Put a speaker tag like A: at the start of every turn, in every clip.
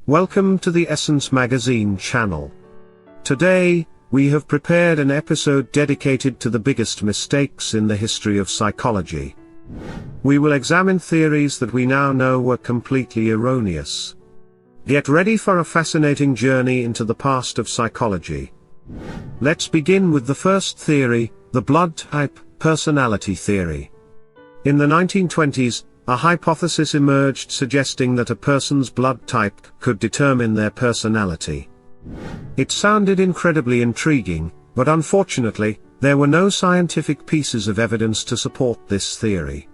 A: Welcome to the Essence Magazine channel. Today, we have prepared an episode dedicated to the biggest mistakes in the history of psychology. We will examine theories that we now know were completely erroneous. Get ready for a fascinating journey into the past of psychology. Let's begin with the first theory, the blood type personality theory. In the 1920s, a hypothesis emerged suggesting that a person's blood type could determine their personality. It sounded incredibly intriguing, but unfortunately, there were no scientific pieces of evidence to support this theory.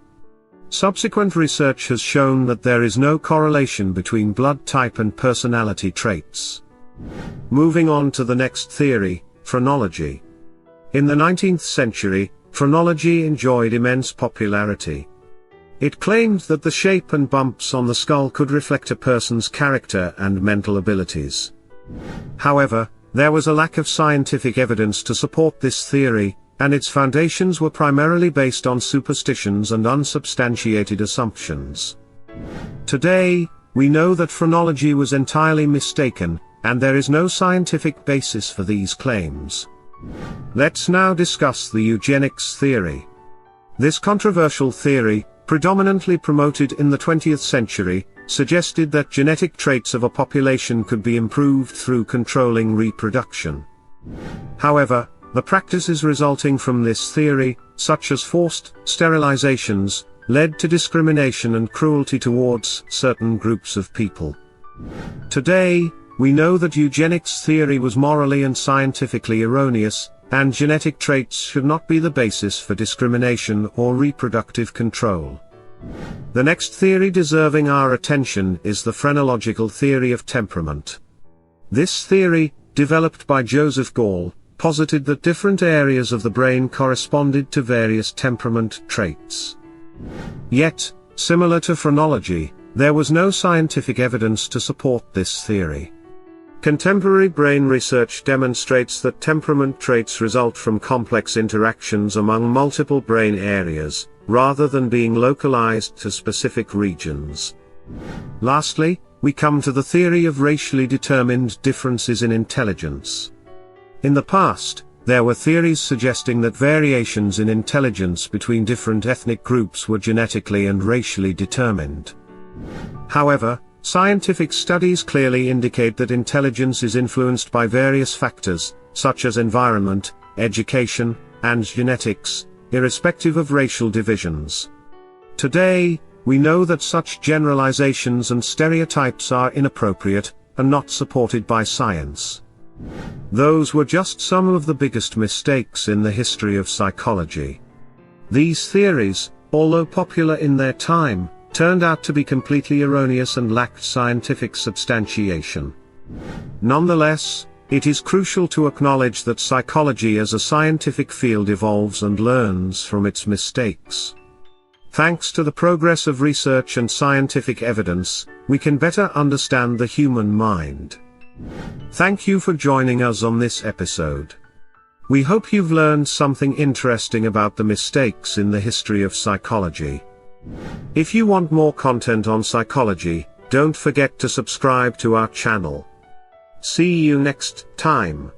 A: Subsequent research has shown that there is no correlation between blood type and personality traits. Moving on to the next theory, phrenology. In the 19th century, phrenology enjoyed immense popularity. It claimed that the shape and bumps on the skull could reflect a person's character and mental abilities. However, there was a lack of scientific evidence to support this theory, and its foundations were primarily based on superstitions and unsubstantiated assumptions. Today, we know that phrenology was entirely mistaken, and there is no scientific basis for these claims. Let's now discuss the eugenics theory. This controversial theory, predominantly promoted in the 20th century, suggested that genetic traits of a population could be improved through controlling reproduction. However, the practices resulting from this theory, such as forced sterilizations, led to discrimination and cruelty towards certain groups of people. Today, we know that eugenics theory was morally and scientifically erroneous, and genetic traits should not be the basis for discrimination or reproductive control. The next theory deserving our attention is the phrenological theory of temperament. This theory, developed by Joseph Gall, posited that different areas of the brain corresponded to various temperament traits. Yet, similar to phrenology, there was no scientific evidence to support this theory. Contemporary brain research demonstrates that temperament traits result from complex interactions among multiple brain areas, rather than being localized to specific regions. Lastly, we come to the theory of racially determined differences in intelligence. In the past, there were theories suggesting that variations in intelligence between different ethnic groups were genetically and racially determined. However, scientific studies clearly indicate that intelligence is influenced by various factors, such as environment, education, and genetics, irrespective of racial divisions. Today, we know that such generalizations and stereotypes are inappropriate, and not supported by science. Those were just some of the biggest mistakes in the history of psychology. These theories, although popular in their time, turned out to be completely erroneous and lacked scientific substantiation. Nonetheless, it is crucial to acknowledge that psychology as a scientific field evolves and learns from its mistakes. Thanks to the progress of research and scientific evidence, we can better understand the human mind. Thank you for joining us on this episode. We hope you've learned something interesting about the mistakes in the history of psychology. If you want more content on psychology, don't forget to subscribe to our channel. See you next time.